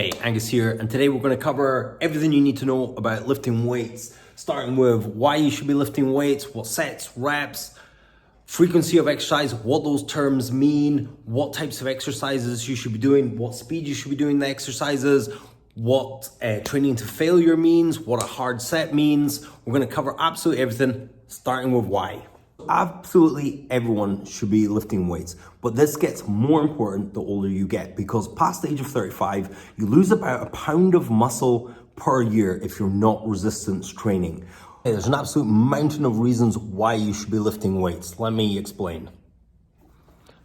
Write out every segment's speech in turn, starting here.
Hey, Angus here, and today we're going to cover everything you need to know about lifting weights, starting with why you should be lifting weights, what sets, reps, frequency of exercise, what those terms mean, what types of exercises you should be doing, what speed you should be doing the exercises, what training to failure means, what a hard set means. We're going to cover absolutely everything, starting with why. Absolutely everyone should be lifting weights, but this gets more important the older you get, because past the age of 35, you lose about a pound of muscle per year if you're not resistance training. There's an absolute mountain of reasons why you should be lifting weights. Let me explain.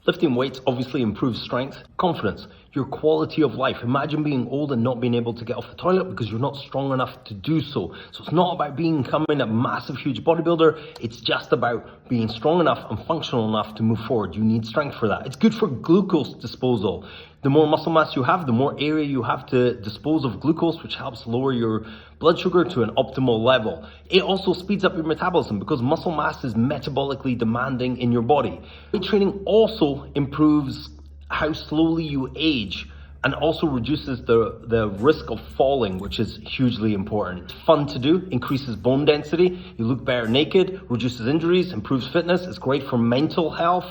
Lifting weights obviously improves strength, confidence, your quality of life. Imagine being old and not being able to get off the toilet because you're not strong enough to do so. So it's not about becoming a massive, huge bodybuilder. It's just about being strong enough and functional enough to move forward. You need strength for that. It's good for glucose disposal. The more muscle mass you have, the more area you have to dispose of glucose, which helps lower your blood sugar to an optimal level. It also speeds up your metabolism because muscle mass is metabolically demanding in your body. Weight training also improves how slowly you age and also reduces the risk of falling, which is hugely important. It's fun to do, increases bone density, you look better naked, reduces injuries, improves fitness. It's great for mental health.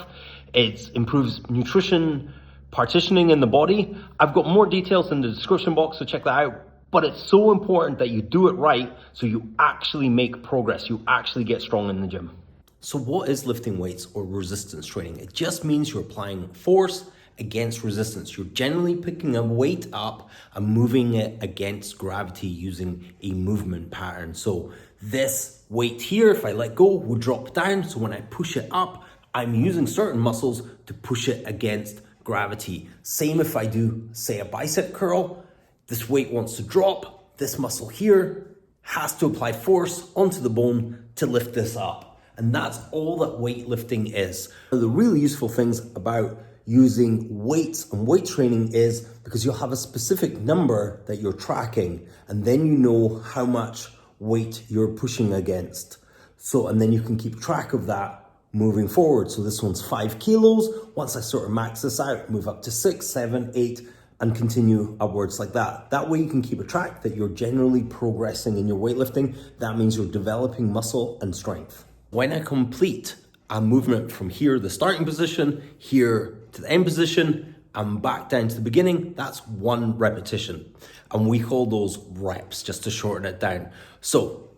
It improves nutrition, partitioning in the body. I've got more details in the description box, so check that out. But it's so important that you do it right so you actually make progress. You actually get strong in the gym. So what is lifting weights or resistance training? It just means you're applying force against resistance. You're generally picking a weight up and moving it against gravity using a movement pattern. So this weight here, if I let go, will drop down. So when I push it up, I'm using certain muscles to push it against gravity. Same if I do, say, a bicep curl. This weight wants to drop. This muscle here has to apply force onto the bone to lift this up. And that's all that weightlifting is. One of the really useful things about using weights and weight training is because you'll have a specific number that you're tracking, and then you know how much weight you're pushing against. So, and then you can keep track of that moving forward. So this one's 5 kilos. Once I sort of max this out, move up to 6, 7, 8, and continue upwards like that. That way you can keep a track that you're generally progressing in your weightlifting. That means you're developing muscle and strength. When I complete a movement from here, the starting position, here to the end position, and back down to the beginning, that's 1 repetition. And we call those reps, just to shorten it down. So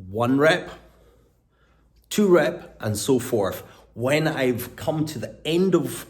1 rep, 2 rep, and so forth. When I've come to the end of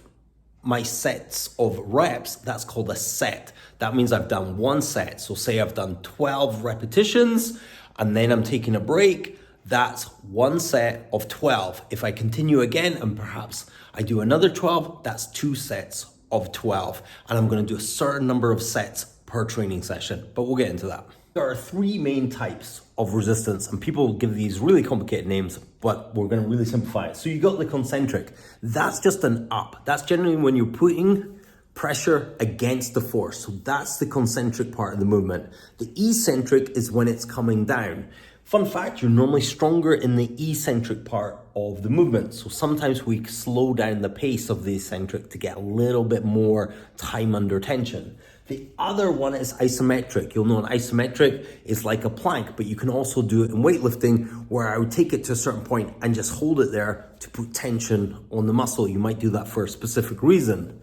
my sets of reps, that's called a set. That means I've done 1 set. So say I've done 12 repetitions and then I'm taking a break. That's 1 set of 12. If I continue again and perhaps I do another 12, that's 2 sets of 12. And I'm going to do a certain number of sets per training session, but we'll get into that. There are 3 main types of resistance, and people give these really complicated names, but we're going to really simplify it. So you got the concentric. That's just an up. That's generally when you're putting pressure against the force. So that's the concentric part of the movement. The eccentric is when it's coming down. Fun fact, you're normally stronger in the eccentric part of the movement. So sometimes we slow down the pace of the eccentric to get a little bit more time under tension. The other one is isometric. You'll know an isometric is like a plank, but you can also do it in weightlifting where I would take it to a certain point and just hold it there to put tension on the muscle. You might do that for a specific reason.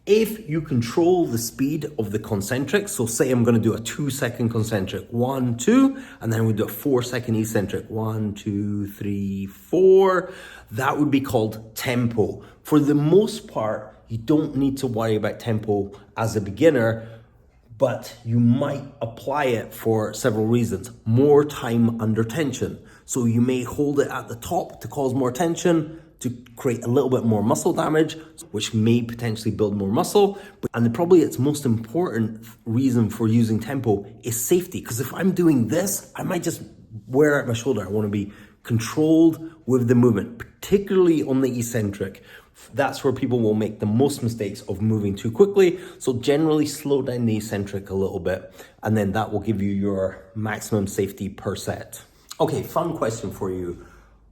If you control the speed of the concentric, so say I'm going to do a 2-second concentric, 1, 2, and then we do a 4-second eccentric, 1, 2, 3, 4. That would be called tempo. For the most part, you don't need to worry about tempo as a beginner, but you might apply it for several reasons. More time under tension. So you may hold it at the top to cause more tension, to create a little bit more muscle damage, which may potentially build more muscle. And probably its most important reason for using tempo is safety. Because if I'm doing this, I might just wear out my shoulder. I want to be controlled with the movement, particularly on the eccentric. That's where people will make the most mistakes of moving too quickly. So generally slow down the eccentric a little bit, and then that will give you your maximum safety per set. Okay, fun question for you.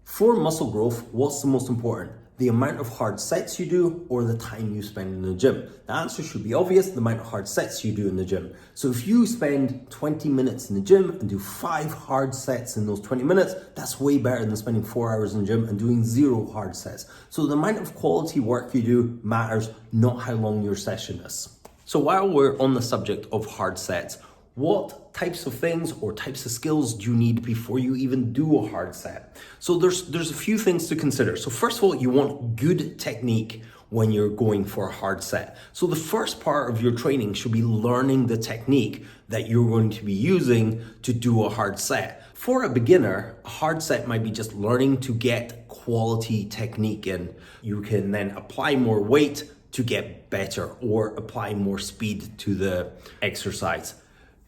For muscle growth, what's the most important? the amount of hard sets you do or the time you spend in the gym? The answer should be obvious, the amount of hard sets you do in the gym. So if you spend 20 minutes in the gym and do 5 hard sets in those 20 minutes, that's way better than spending 4 hours in the gym and doing 0 hard sets. So the amount of quality work you do matters, not how long your session is. So while we're on the subject of hard sets, what types of things or types of skills do you need before you even do a hard set? So there's a few things to consider. So first of all, you want good technique when you're going for a hard set. So the first part of your training should be learning the technique that you're going to be using to do a hard set. For a beginner, a hard set might be just learning to get quality technique in. You can then apply more weight to get better or apply more speed to the exercise.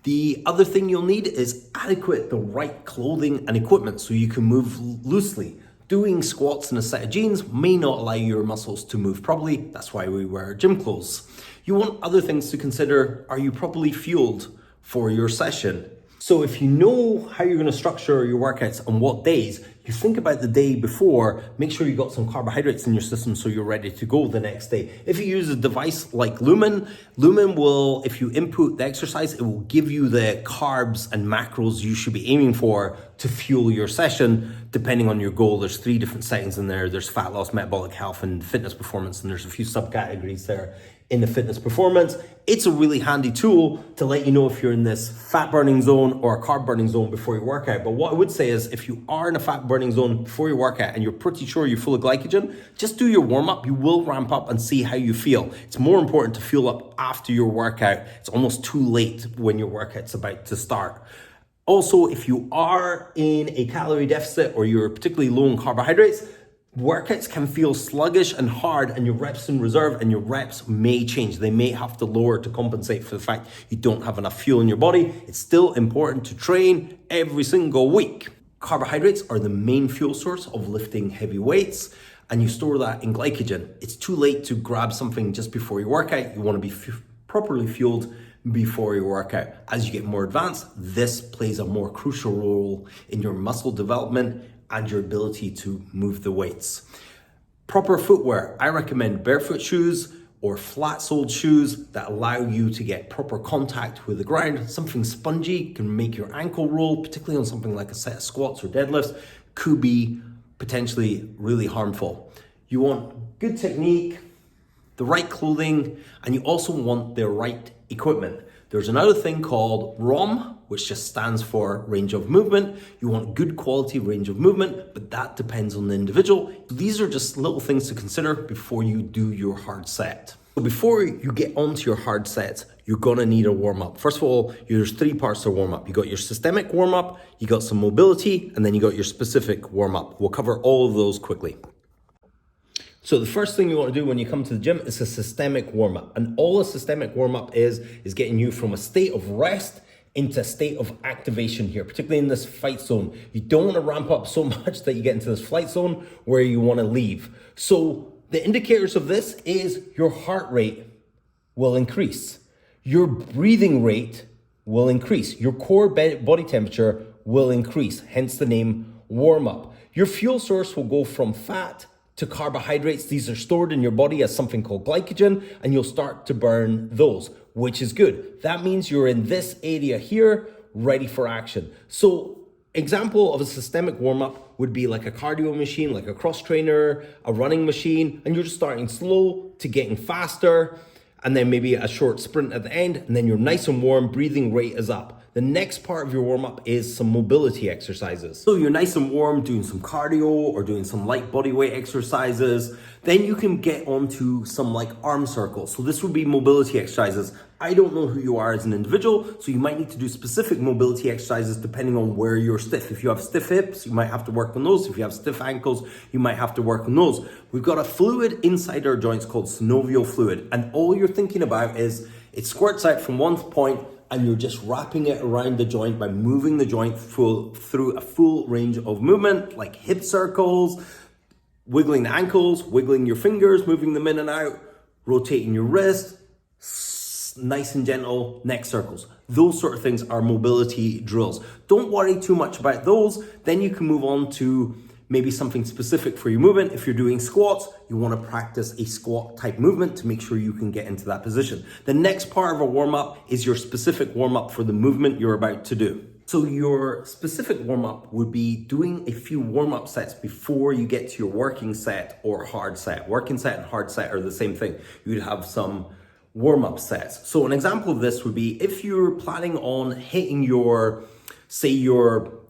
The other thing you'll need is the right clothing and equipment so you can move loosely. Doing squats in a set of jeans may not allow your muscles to move properly. That's why we wear gym clothes. You want other things to consider. Are you properly fueled for your session? So if you know how you're going to structure your workouts on what days, you think about the day before, make sure you got some carbohydrates in your system so you're ready to go the next day. If you use a device like Lumen will, if you input the exercise, it will give you the carbs and macros you should be aiming for to fuel your session, depending on your goal. There's 3 different settings in there. There's fat loss, metabolic health, and fitness performance, and there's a few subcategories there in the fitness performance. It's a really handy tool to let you know if you're in this fat burning zone or a carb burning zone before your workout. But what I would say is if you are in a fat burning zone before your workout and you're pretty sure you're full of glycogen, just do your warm up. You will ramp up and see how you feel. It's more important to fuel up after your workout. It's almost too late when your workout's about to start. Also, if you are in a calorie deficit or you're particularly low in carbohydrates, workouts can feel sluggish and hard, and your reps in reserve and your reps may change. They may have to lower to compensate for the fact you don't have enough fuel in your body. It's still important to train every single week. Carbohydrates are the main fuel source of lifting heavy weights, and you store that in glycogen. It's too late to grab something just before your workout. You want to be properly fueled before your workout. As you get more advanced, this plays a more crucial role in your muscle development and your ability to move the weights. Proper footwear. I recommend barefoot shoes or flat-soled shoes that allow you to get proper contact with the ground. Something spongy can make your ankle roll, particularly on something like a set of squats or deadlifts, could be potentially really harmful. You want good technique, the right clothing, and you also want the right equipment. There's another thing called ROM, which just stands for range of movement. You want good quality range of movement, but that depends on the individual. These are just little things to consider before you do your hard set. So before you get onto your hard sets, you're gonna need a warm-up. First of all, there's 3 parts to warm-up. You got your systemic warm-up, you got some mobility, and then you got your specific warm-up. We'll cover all of those quickly. So the first thing you want to do when you come to the gym is a systemic warm-up. And all a systemic warm-up is getting you from a state of rest into a state of activation here, particularly in this fight zone. You don't want to ramp up so much that you get into this flight zone where you want to leave. So the indicators of this is your heart rate will increase. Your breathing rate will increase. Your core body temperature will increase, hence the name warm-up. Your fuel source will go from fat to carbohydrates. These are stored in your body as something called glycogen, and you'll start to burn those, which is good. That means you're in this area here, ready for action. So example of a systemic warm-up would be like a cardio machine, like a cross trainer, a running machine, and you're just starting slow to getting faster, and then maybe a short sprint at the end, and then you're nice and warm, breathing rate is up. The next part of your warm-up is some mobility exercises. So you're nice and warm, doing some cardio or doing some light body weight exercises. Then you can get onto some like arm circles. So this would be mobility exercises. I don't know who you are as an individual, so you might need to do specific mobility exercises depending on where you're stiff. If you have stiff hips, you might have to work on those. If you have stiff ankles, you might have to work on those. We've got a fluid inside our joints called synovial fluid, and all you're thinking about is it squirts out from one point and you're just wrapping it around the joint by moving the joint through a full range of movement, like hip circles, wiggling the ankles, wiggling your fingers, moving them in and out, rotating your wrist, nice and gentle neck circles. Those sort of things are mobility drills. Don't worry too much about those. Then you can move on to maybe something specific for your movement. If you're doing squats, you want to practice a squat type movement to make sure you can get into that position. The next part of a warm-up is your specific warm-up for the movement you're about to do. So your specific warm-up would be doing a few warm-up sets before you get to your working set or hard set. Working set and hard set are the same thing. You'd have some warm-up sets. So an example of this would be if you're planning on hitting your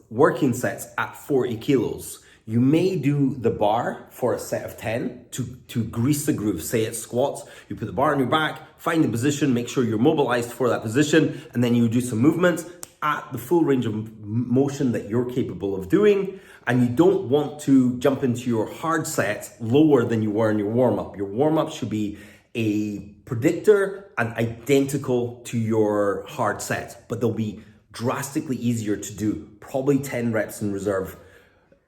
working sets at 40 kilos, you may do the bar for a set of 10 to grease the groove. Say it's squats, you put the bar on your back, find the position, make sure you're mobilized for that position, and then you do some movements at the full range of motion that you're capable of doing. And you don't want to jump into your hard set lower than you were in your warm-up. Your warm-up should be a predictor and identical to your hard set, but they'll be drastically easier to do, probably 10 reps in reserve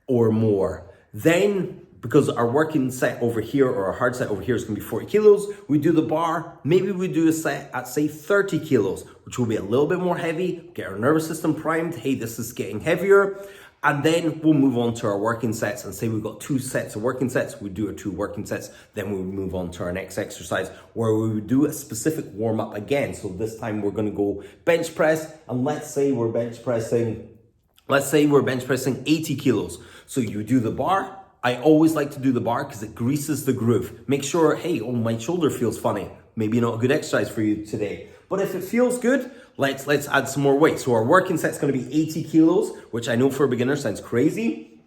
or more. Then, because our working set over here or our hard set over here is gonna be 40 kilos, we do the bar, maybe we do a set at say 30 kilos, which will be a little bit more heavy, get our nervous system primed, hey, this is getting heavier, and then we'll move on to our working sets and say we've got 2 sets of working sets, we do our 2 working sets, then we would move on to our next exercise where we would do a specific warm up again. So this time we're gonna go bench press, and let's say we're bench pressing 80 kilos. So you do the bar. I always like to do the bar because it greases the groove. Make sure, hey, oh, my shoulder feels funny. Maybe not a good exercise for you today. But if it feels good, let's add some more weight. So our working set's gonna be 80 kilos, which I know for a beginner sounds crazy.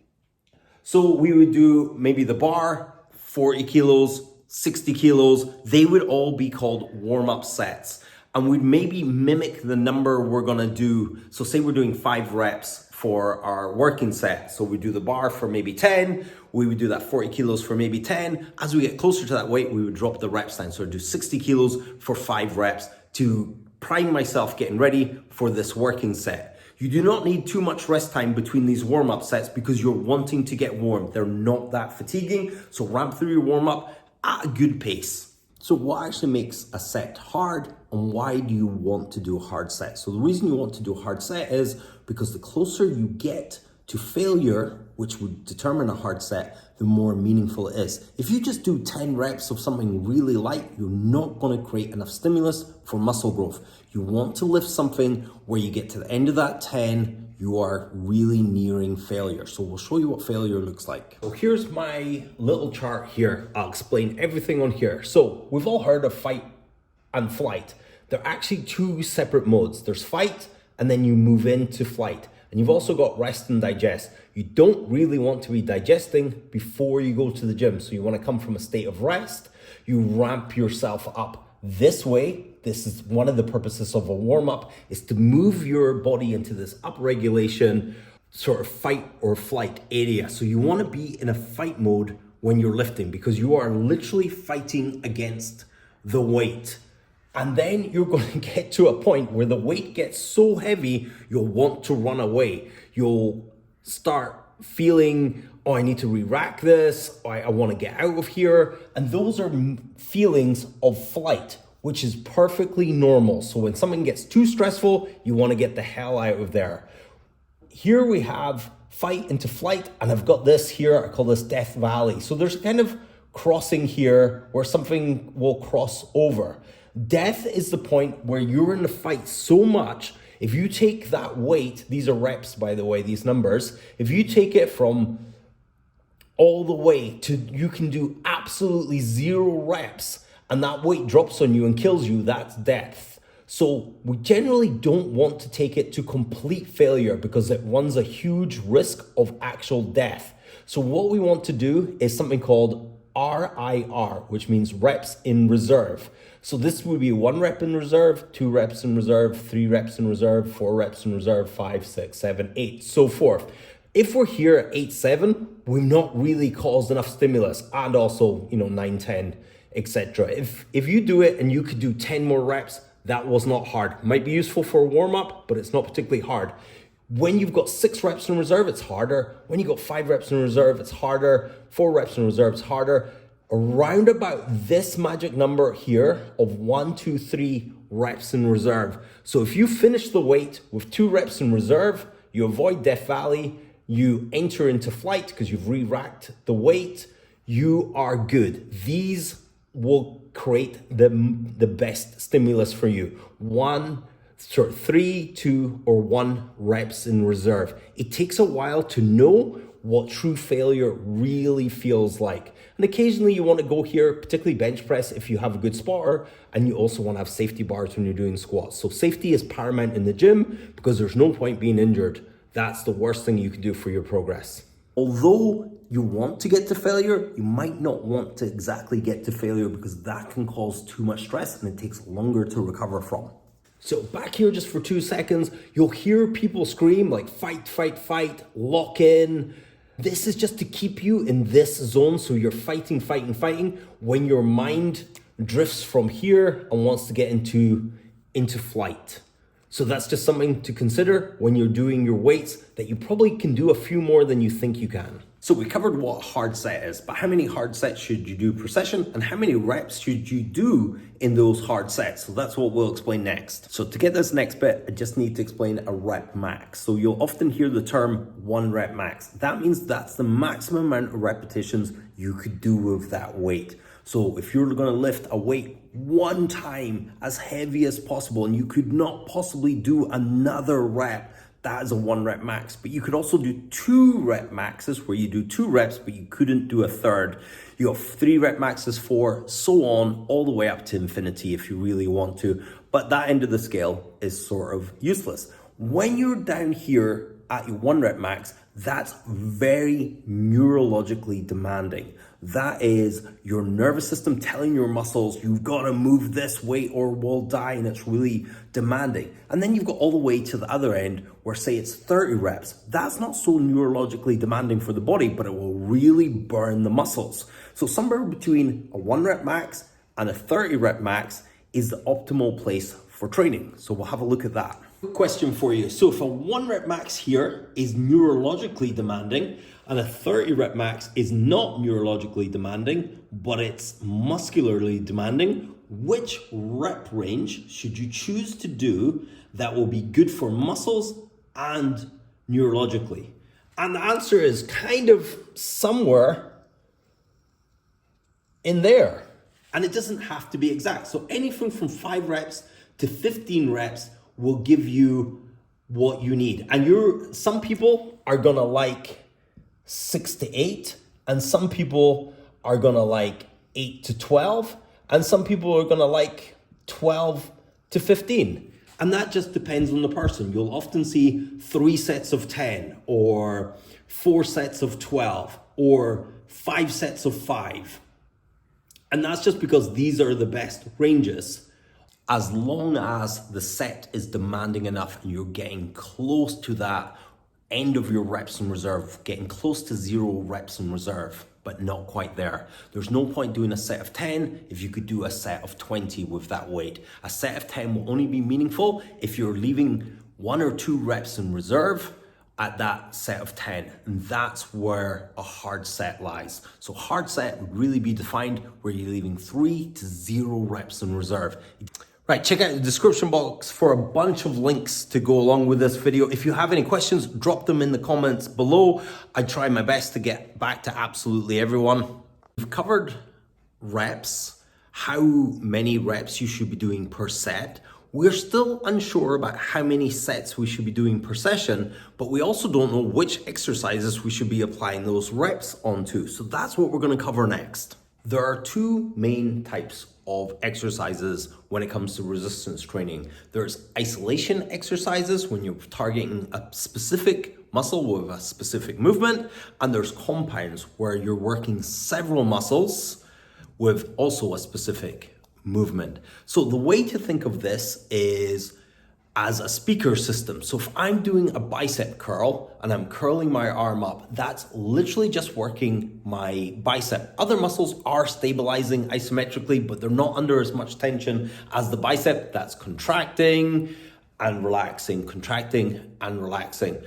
So we would do maybe the bar, 40 kilos, 60 kilos. They would all be called warm-up sets. And we'd maybe mimic the number we're gonna do. So say we're doing 5 reps for our working set. So we do the bar for maybe 10, we would do that 40 kilos for maybe 10. As we get closer to that weight, we would drop the reps down. So I'd do 60 kilos for 5 reps to prime myself getting ready for this working set. You do not need too much rest time between these warm-up sets because you're wanting to get warm. They're not that fatiguing, so ramp through your warm-up at a good pace. So what actually makes a set hard, and why do you want to do a hard set? So the reason you want to do a hard set is because the closer you get to failure, which would determine a hard set, the more meaningful it is. If you just do 10 reps of something really light, you're not gonna create enough stimulus for muscle growth. You want to lift something where you get to the end of that 10, you are really nearing failure. So we'll show you what failure looks like. So here's my little chart here. I'll explain everything on here. So we've all heard of fight and flight. They're actually 2 separate modes. There's fight, and then you move into flight. And you've also got rest and digest. You don't really want to be digesting before you go to the gym. So you want to come from a state of rest. You ramp yourself up this way. This is one of the purposes of a warm-up, is to move your body into this upregulation sort of fight or flight area. So you want to be in a fight mode when you're lifting because you are literally fighting against the weight. And then you're going to get to a point where the weight gets so heavy, you'll want to run away. You'll start feeling, oh, I need to re-rack this, I want to get out of here. And those are feelings of flight, which is perfectly normal. So when something gets too stressful, you want to get the hell out of there. Here we have fight into flight, and I've got this here, I call this Death Valley. So there's a kind of crossing here where something will cross over. Death is the point where you're in the fight so much, if you take that weight, these are reps by the way, these numbers, if you take it from all the way to, you can do absolutely 0 reps, and that weight drops on you and kills you, that's death. So we generally don't want to take it to complete failure because it runs a huge risk of actual death. So what we want to do is something called RIR, which means reps in reserve. So this would be 1 rep in reserve, 2 reps in reserve, 3 reps in reserve, 4 reps in reserve, 5, 6, 7, 8, so forth. If we're here at 8, 7, we've not really caused enough stimulus, and also, 9, 10, etc. If you do it and you could do 10 more reps, that was not hard. Might be useful for a warm-up, but it's not particularly hard. When you've got 6 reps in reserve, it's harder. When you've got 5 reps in reserve, it's harder. 4 reps in reserve, it's harder. Around about this magic number here of 1, 2, 3 reps in reserve. So if you finish the weight with 2 reps in reserve, you avoid Death Valley, you enter into flight because you've re-racked the weight, you are good. These will create the best stimulus for you. 3, 2, or 1 reps in reserve. It takes a while to know what true failure really feels like. And occasionally you want to go here, particularly bench press if you have a good spotter, and you also want to have safety bars when you're doing squats. So safety is paramount in the gym because there's no point being injured. That's the worst thing you can do for your progress. Although you want to get to failure, you might not want to exactly get to failure because that can cause too much stress and it takes longer to recover from. So back here just for 2 seconds, you'll hear people scream like fight, fight, fight, lock in. This is just to keep you in this zone. So you're fighting, fighting, fighting when your mind drifts from here and wants to get into flight. So that's just something to consider when you're doing your weights, that you probably can do a few more than you think you can. So we covered what a hard set is, but how many hard sets should you do per session and how many reps should you do in those hard sets? So that's what we'll explain next. So to get this next bit, I just need to explain a rep max. So you'll often hear the term 1 rep max. That means that's the maximum amount of repetitions you could do with that weight. So if you're gonna lift a weight 1 time as heavy as possible and you could not possibly do another rep, that is a 1 rep max. But you could also do 2 rep maxes where you do 2 reps, but you couldn't do a third. You have 3 rep maxes, 4, so on, all the way up to infinity if you really want to. But that end of the scale is sort of useless. When you're down here at your 1 rep max, that's very neurologically demanding. That is your nervous system telling your muscles, you've got to move this weight or we'll die, and it's really demanding. And then you've got all the way to the other end where say it's 30 reps. That's not so neurologically demanding for the body, but it will really burn the muscles. So somewhere between a 1 rep max and a 30 rep max is the optimal place for training. So we'll have a look at that. Quick question for you. So if a 1 rep max here is neurologically demanding and a 30 rep max is not neurologically demanding, but it's muscularly demanding, which rep range should you choose to do that will be good for muscles and neurologically? And the answer is kind of somewhere in there. And it doesn't have to be exact. So anything from 5 reps to 15 reps will give you what you need. And some people are gonna like 6 to 8, and some people are gonna like 8 to 12, and some people are gonna like 12 to 15. And that just depends on the person. You'll often see 3 sets of 10, or 4 sets of 12, or 5 sets of 5. And that's just because these are the best ranges. As long as the set is demanding enough and you're getting close to that end of your reps in reserve, getting close to 0 reps in reserve, but not quite there. There's no point doing a set of 10 if you could do a set of 20 with that weight. A set of 10 will only be meaningful if you're leaving 1 or 2 reps in reserve at that set of 10. And that's where a hard set lies. So hard set would really be defined where you're leaving 3 to 0 reps in reserve. Right, check out the description box for a bunch of links to go along with this video. If you have any questions, drop them in the comments below. I try my best to get back to absolutely everyone. We've covered reps, how many reps you should be doing per set. We're still unsure about how many sets we should be doing per session, but we also don't know which exercises we should be applying those reps onto. So that's what we're gonna cover next. There are 2 main types of exercises when it comes to resistance training. There's isolation exercises when you're targeting a specific muscle with a specific movement, and there's compounds where you're working several muscles with also a specific movement. So the way to think of this is as a speaker system. So if I'm doing a bicep curl and I'm curling my arm up, that's literally just working my bicep. Other muscles are stabilizing isometrically, but they're not under as much tension as the bicep. That's contracting and relaxing, contracting and relaxing,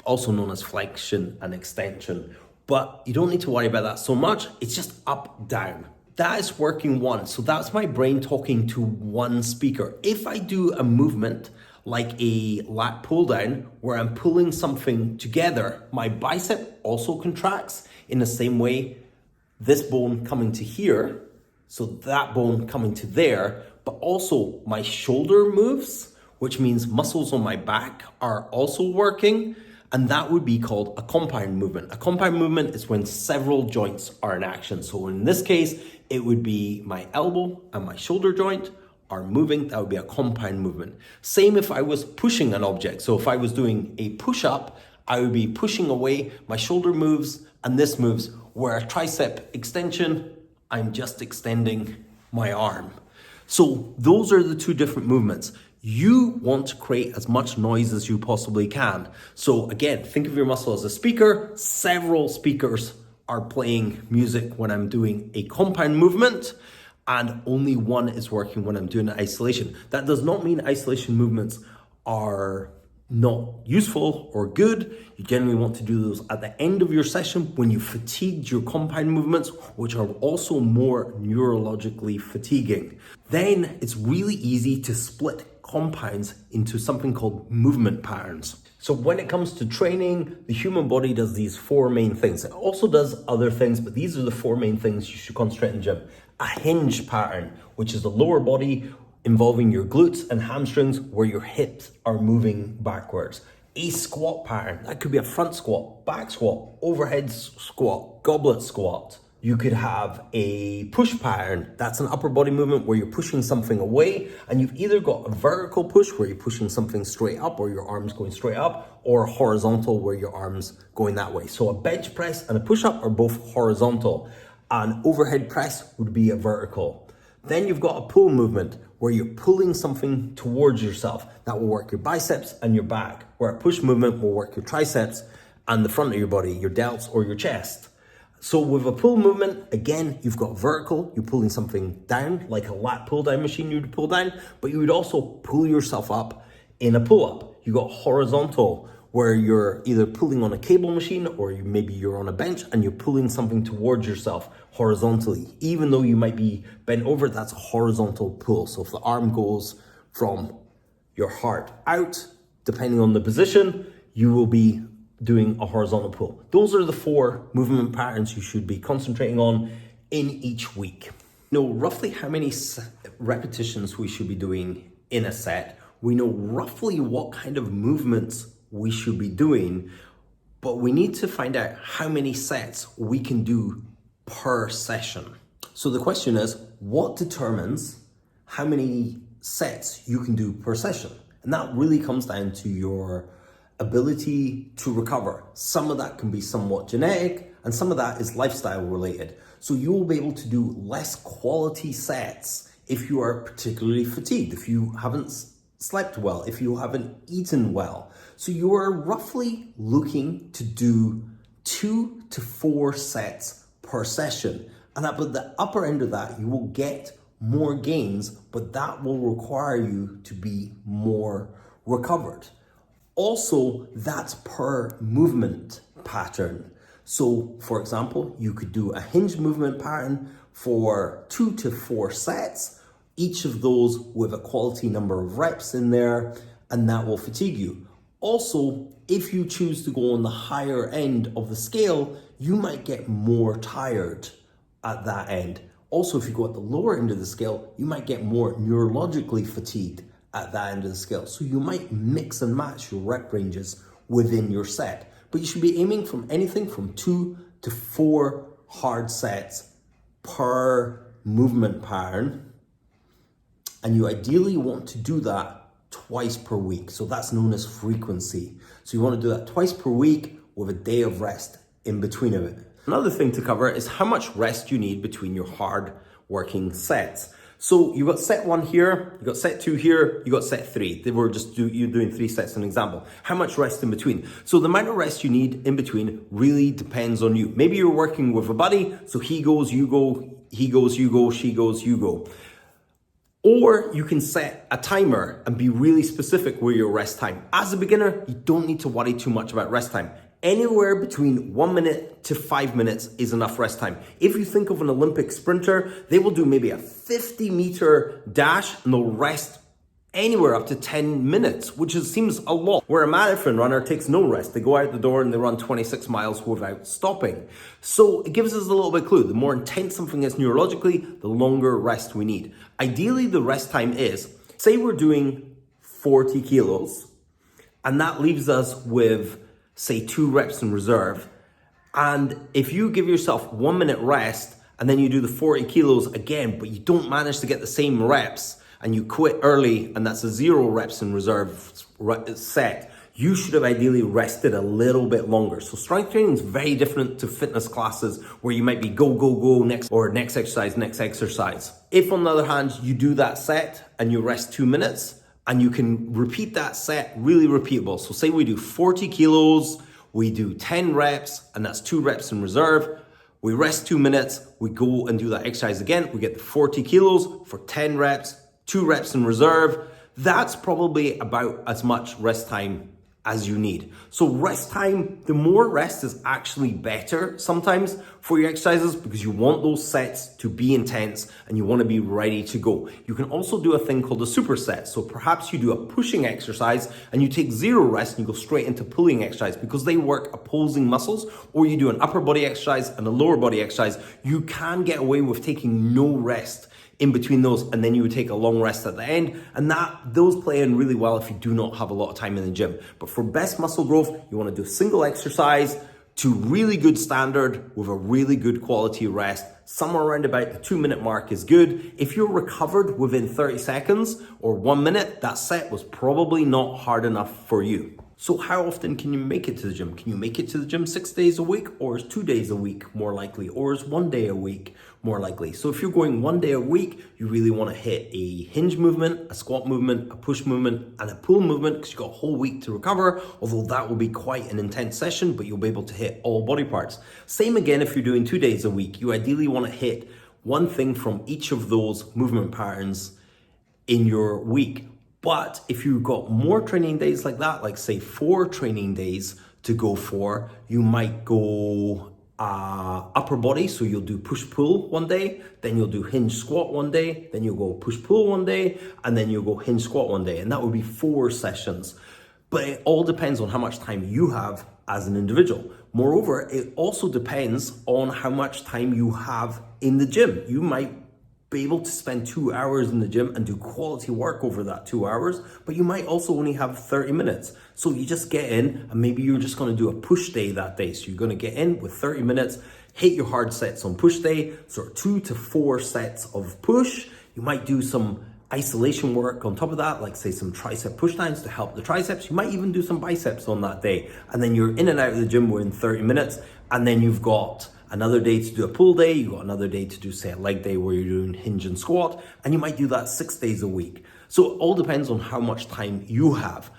also known as flexion and extension. But you don't need to worry about that so much. It's just up, down. That is working 1. So that's my brain talking to 1 speaker. If I do a movement like a lat pull down where I'm pulling something together. My bicep also contracts in the same way, this bone coming to here, so that bone coming to there, but also my shoulder moves, which means muscles on my back are also working, and that would be called a compound movement. A compound movement is when several joints are in action. So in this case, it would be my elbow and my shoulder joint are moving. That would be a compound movement. Same if I was pushing an object. So if I was doing a push-up, I would be pushing away, my shoulder moves, and this moves. Where a tricep extension, I'm just extending my arm. So those are the two different movements. You want to create as much noise as you possibly can. So again, think of your muscle as a speaker. Several speakers are playing music when I'm doing a compound movement, and only one is working when I'm doing isolation. That does not mean isolation movements are not useful or good. You generally want to do those at the end of your session when you've fatigued your compound movements, which are also more neurologically fatiguing. Then it's really easy to split compounds into something called movement patterns. So when it comes to training, the human body does these four main things. It also does other things, but these are the four main things you should concentrate in the gym. A hinge pattern, which is the lower body involving your glutes and hamstrings where your hips are moving backwards. A squat pattern, that could be a front squat, back squat, overhead squat, goblet squat. You could have a push pattern, that's an upper body movement where you're pushing something away, and you've either got a vertical push where you're pushing something straight up or your arms going straight up, or horizontal where your arms going that way. So a bench press and a push up are both horizontal. An overhead press would be a vertical. Then you've got a pull movement where you're pulling something towards yourself. That will work your biceps and your back, where a push movement will work your triceps and the front of your body, your delts or your chest. So with a pull movement, again, you've got vertical, you're pulling something down, like a lat pull down machine you would pull down, but you would also pull yourself up in a pull up. You got horizontal, where you're either pulling on a cable machine or maybe you're on a bench and you're pulling something towards yourself horizontally. Even though you might be bent over, that's a horizontal pull. So if the arm goes from your heart out, depending on the position, you will be doing a horizontal pull. Those are the four movement patterns you should be concentrating on in each week. Know roughly how many repetitions we should be doing in a set. We know roughly what kind of movements we should be doing, but we need to find out how many sets we can do per session. So the question is, what determines how many sets you can do per session? And that really comes down to your ability to recover. Some of that can be somewhat genetic, and some of that is lifestyle related. So you will be able to do less quality sets if you are particularly fatigued, if you haven't slept well, if you haven't eaten well. So you are roughly looking to do 2 to 4 sets per session. And at the upper end of that, you will get more gains, but that will require you to be more recovered. Also, that's per movement pattern. So for example, you could do a hinge movement pattern for 2 to 4 sets, each of those with a quality number of reps in there, and that will fatigue you. Also, if you choose to go on the higher end of the scale, you might get more tired at that end. Also, if you go at the lower end of the scale, you might get more neurologically fatigued at that end of the scale. So you might mix and match your rep ranges within your set. But you should be aiming from anything from 2 to 4 hard sets per movement pattern. And you ideally want to do that twice per week. So that's known as frequency. So you want to do that twice per week with a day of rest in between of it. Another thing to cover is how much rest you need between your hard working sets. So you've got set 1 here, you've got set 2 here, you've got set 3. They were just you doing 3 sets, an example. How much rest in between? So the amount of rest you need in between really depends on you. Maybe you're working with a buddy, so he goes, you go, he goes, you go, she goes, you go. Or you can set a timer and be really specific with your rest time. As a beginner, you don't need to worry too much about rest time. Anywhere between 1 minute to 5 minutes is enough rest time. If you think of an Olympic sprinter, they will do maybe a 50-meter dash and they'll rest anywhere up to 10 minutes, which seems a lot. Where a marathon runner takes no rest. They go out the door and they run 26 miles without stopping. So it gives us a little bit of clue. The more intense something is neurologically, the longer rest we need. Ideally, the rest time is, say we're doing 40 kilos, and that leaves us with, say, 2 reps in reserve. And if you give yourself 1 minute rest, and then you do the 40 kilos again, but you don't manage to get the same reps, and you quit early, and that's a 0 reps in reserve set, you should have ideally rested a little bit longer. So strength training is very different to fitness classes where you might be go, go, go, next exercise, next exercise. If on the other hand, you do that set and you rest 2 minutes and you can repeat that set, really repeatable. So say we do 40 kilos, we do 10 reps, and that's 2 reps in reserve. We rest 2 minutes, we go and do that exercise again. We get the 40 kilos for 10 reps, 2 reps in reserve. That's probably about as much rest time as you need. So rest time, the more rest is actually better sometimes for your exercises because you want those sets to be intense and you want to be ready to go. You can also do a thing called a superset. So perhaps you do a pushing exercise and you take 0 rest and you go straight into pulling exercise because they work opposing muscles, or you do an upper body exercise and a lower body exercise. You can get away with taking no rest in between those, and then you would take a long rest at the end, and those play in really well if you do not have a lot of time in the gym. But for best muscle growth, you want to do a single exercise to really good standard with a really good quality rest. Somewhere around about the 2 minute mark is good. If you're recovered within 30 seconds or 1 minute, that set was probably not hard enough for you. So how often can you make it to the gym? Can you make it to the gym 6 days a week, or is 2 days a week more likely, or is 1 day a week more likely? So if you're going 1 day a week, you really want to hit a hinge movement, a squat movement, a push movement, and a pull movement because you've got a whole week to recover, although that will be quite an intense session, but you'll be able to hit all body parts. Same again if you're doing 2 days a week. You ideally want to hit one thing from each of those movement patterns in your week. But if you've got more training days like that, like say 4 training days to go for, you might go upper body. So you'll do push-pull one day, then you'll do hinge squat one day, then you'll go push-pull one day, and then you'll go hinge squat one day. And that would be 4 sessions. But it all depends on how much time you have as an individual. Moreover, it also depends on how much time you have in the gym. You might be able to spend 2 hours in the gym and do quality work over that 2 hours, but you might also only have 30 minutes. So you just get in and maybe you're just gonna do a push day that day. So you're gonna get in with 30 minutes, hit your hard sets on push day, sort of 2 to 4 sets of push. You might do some isolation work on top of that, like say some tricep push downs to help the triceps. You might even do some biceps on that day. And then you're in and out of the gym within 30 minutes. And then you've got another day to do a pull day. You've got another day to do, say, a leg day where you're doing hinge and squat. And you might do that 6 days a week. So it all depends on how much time you have.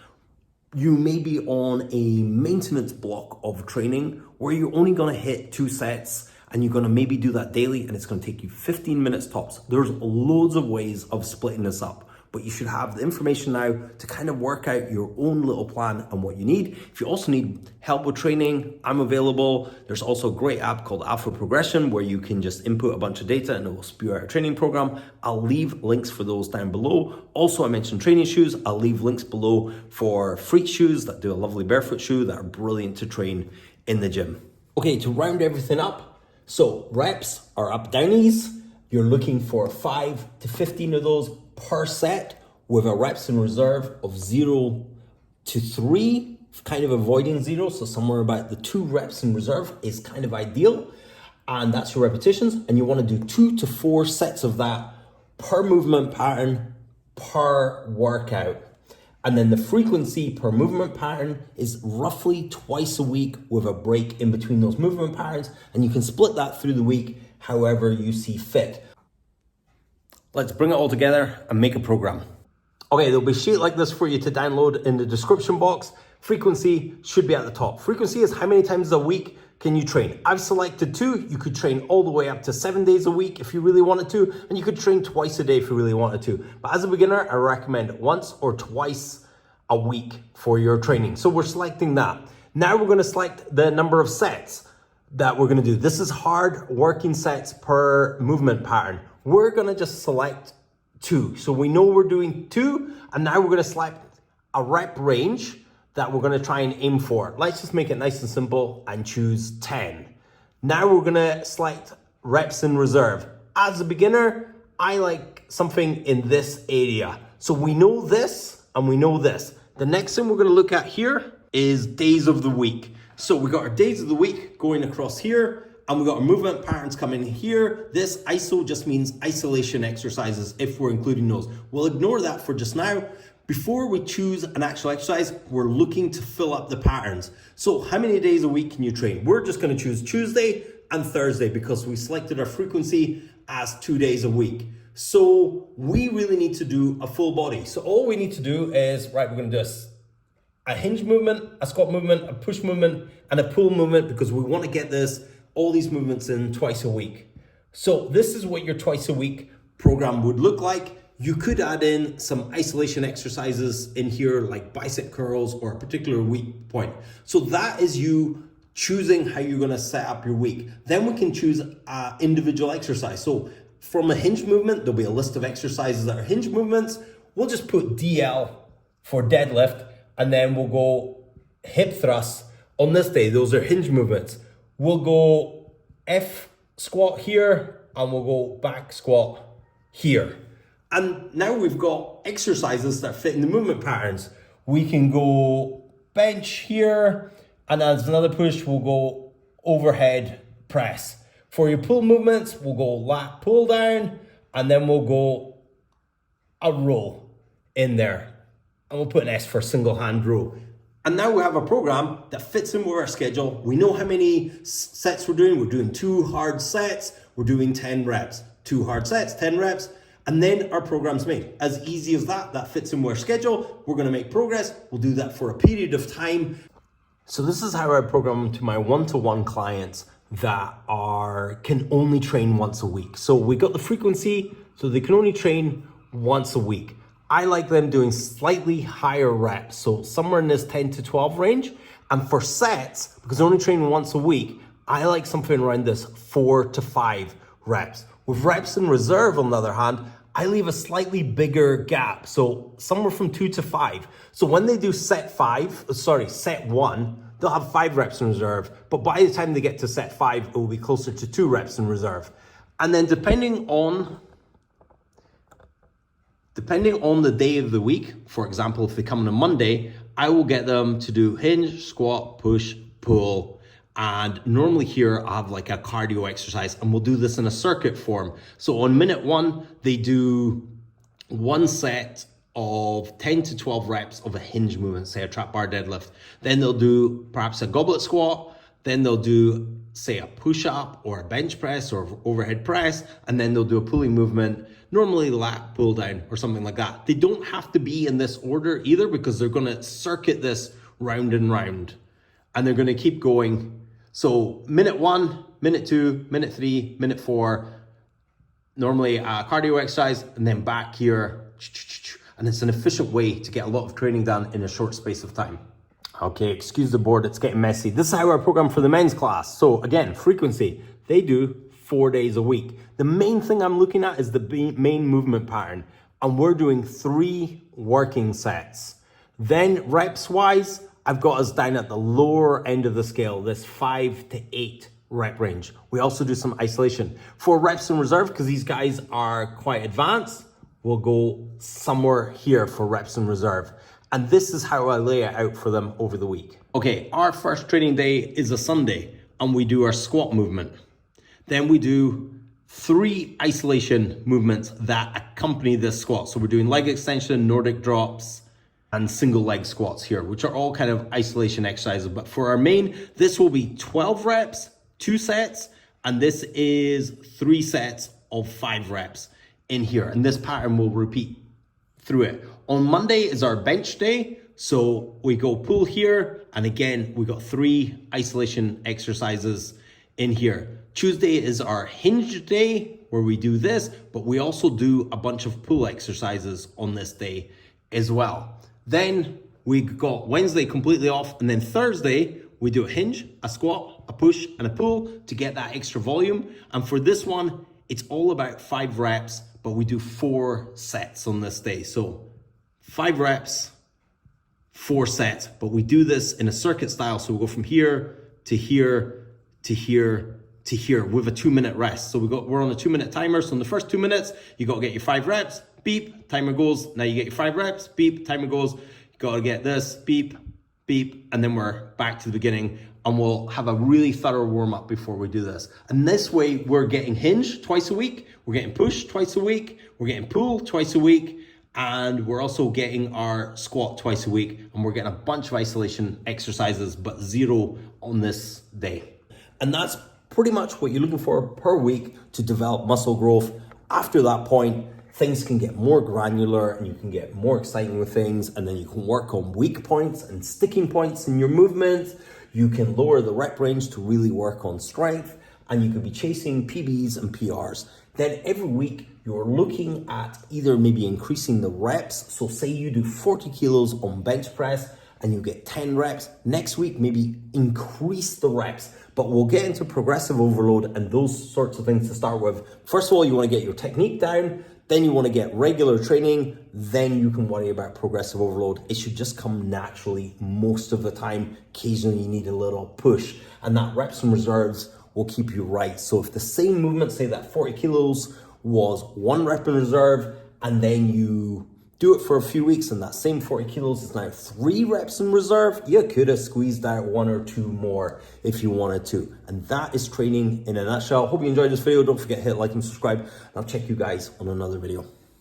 You may be on a maintenance block of training where you're only gonna hit 2 sets and you're gonna maybe do that daily and it's gonna take you 15 minutes tops. There's loads of ways of splitting this up, but you should have the information now to kind of work out your own little plan and what you need. If you also need help with training, I'm available. There's also a great app called Alpha Progression where you can just input a bunch of data and it will spew out a training program. I'll leave links for those down below. Also, I mentioned training shoes. I'll leave links below for freet shoes that do a lovely barefoot shoe that are brilliant to train in the gym. Okay, to round everything up, so reps are up downies. You're looking for 5 to 15 of those per set with a reps in reserve of 0 to 3, kind of avoiding 0. So somewhere about the 2 reps in reserve is kind of ideal. And that's your repetitions. And you want to do 2 to 4 sets of that per movement pattern per workout. And then the frequency per movement pattern is roughly twice a week with a break in between those movement patterns. And you can split that through the week however you see fit. Let's bring it all together and make a program. Okay, there'll be a sheet like this for you to download in the description box. Frequency should be at the top. Frequency is how many times a week can you train. I've selected 2. You could train all the way up to 7 days a week if you really wanted to, and you could train twice a day if you really wanted to. But as a beginner, I recommend once or twice a week for your training. So we're selecting that. Now we're gonna select the number of sets that we're gonna do. This is hard working sets per movement pattern. We're gonna just select 2. So we know we're doing 2, and now we're gonna select a rep range that we're gonna try and aim for. Let's just make it nice and simple and choose 10. Now we're gonna select reps in reserve. As a beginner, I like something in this area. So we know this and we know this. The next thing we're gonna look at here is days of the week. So we got our days of the week going across here, and we got our movement patterns coming here. This ISO just means isolation exercises if we're including those. We'll ignore that for just now. Before we choose an actual exercise, we're looking to fill up the patterns. So how many days a week can you train? We're just gonna choose Tuesday and Thursday because we selected our frequency as 2 days a week. So we really need to do a full body. So all we need to do is, right, we're gonna do a hinge movement, a squat movement, a push movement, and a pull movement because we wanna get all these movements in twice a week. So this is what your twice a week program would look like. You could add in some isolation exercises in here like bicep curls or a particular weak point. So that is you choosing how you're gonna set up your week. Then we can choose an individual exercise. So from a hinge movement, there'll be a list of exercises that are hinge movements. We'll just put DL for deadlift, and then we'll go hip thrusts on this day. Those are hinge movements. We'll go F squat here, and we'll go back squat here. And now we've got exercises that fit in the movement patterns. We can go bench here, and as another push, we'll go overhead press. For your pull movements, we'll go lat pull down, and then we'll go a row in there. And we'll put an S for single hand row. And now we have a program that fits in with our schedule. We know how many sets we're doing. We're doing 2 hard sets. We're doing 10 reps. 2 hard sets, 10 reps. And then our program's made. As easy as that. That fits in with our schedule. We're gonna make progress. We'll do that for a period of time. So this is how I program to my one-to-one clients that can only train once a week. So we got the frequency, so they can only train once a week. I like them doing slightly higher reps, so somewhere in this 10 to 12 range. And for sets, because they're only training once a week, I like something around this 4 to 5 reps. With reps in reserve, on the other hand, I leave a slightly bigger gap, so somewhere from 2 to 5. So when they do set 1, they'll have 5 reps in reserve, but by the time they get to set 5, it will be closer to 2 reps in reserve. And then depending on the day of the week, for example, if they come on a Monday, I will get them to do hinge, squat, push, pull. And normally here I have like a cardio exercise, and we'll do this in a circuit form. So on minute 1, they do 1 set of 10 to 12 reps of a hinge movement, say a trap bar deadlift. Then they'll do perhaps a goblet squat. Then they'll do, say, a push-up or a bench press or overhead press. And then they'll do a pulling movement, normally lat pull down or something like that. They don't have to be in this order either, because they're gonna circuit this round and round. And they're gonna keep going. So minute 1, minute 2, minute 3, minute 4, normally a cardio exercise, and then back here. And it's an efficient way to get a lot of training done in a short space of time. Okay, excuse the board, it's getting messy. This is how I program for the men's class. So again, frequency, they do 4 days a week. The main thing I'm looking at is the main movement pattern, and we're doing 3 working sets. Then reps wise, I've got us down at the lower end of the scale, this 5 to 8 rep range. We also do some isolation. For reps in reserve, because these guys are quite advanced, we'll go somewhere here for reps in reserve. And this is how I lay it out for them over the week. Okay, our first training day is a Sunday, and we do our squat movement. Then we do 3 isolation movements that accompany this squat. So we're doing leg extension, Nordic drops, and single leg squats here, which are all kind of isolation exercises. But for our main, this will be 12 reps, 2 sets, and this is 3 sets of 5 reps in here. And this pattern will repeat through it. On Monday is our bench day. So we go pull here, and again, we got 3 isolation exercises in here. Tuesday is our hinge day where we do this, but we also do a bunch of pull exercises on this day as well. Then we got Wednesday completely off, and then Thursday, we do a hinge, a squat, a push, and a pull to get that extra volume. And for this one, it's all about 5 reps but we do 4 sets on this day. So 5 reps, 4 sets, but we do this in a circuit style. So we go from here to here to here to here with a 2-minute rest. So we're on a 2-minute timer. So in the first 2 minutes, you got to get your 5 reps, beep, timer goes. Now you get your 5 reps, beep, timer goes. You got to get this, beep, beep, and then we're back to the beginning, and we'll have a really thorough warm up before we do this. And this way we're getting hinge twice a week, we're getting push twice a week, we're getting pull twice a week, and we're also getting our squat twice a week, and we're getting a bunch of isolation exercises, but 0 on this day. And that's pretty much what you're looking for per week to develop muscle growth. After that point, things can get more granular and you can get more exciting with things, and then you can work on weak points and sticking points in your movements. You can lower the rep range to really work on strength, and you could be chasing PBs and PRs. Then every week you're looking at either maybe increasing the reps. So say you do 40 kilos on bench press and you get 10 reps. Next week, maybe increase the reps, but we'll get into progressive overload and those sorts of things to start with. First of all, you want to get your technique down, then you want to get regular training, then you can worry about progressive overload. It should just come naturally most of the time. Occasionally you need a little push, and that reps and reserves will keep you right. So if the same movement, say that 40 kilos was 1 rep in reserve, and then you do it for a few weeks and that same 40 kilos is now 3 reps in reserve, you could have squeezed out 1 or 2 more if you wanted to. And that is training in a nutshell. Hope you enjoyed this video. Don't forget to hit like and subscribe, and I'll check you guys on another video.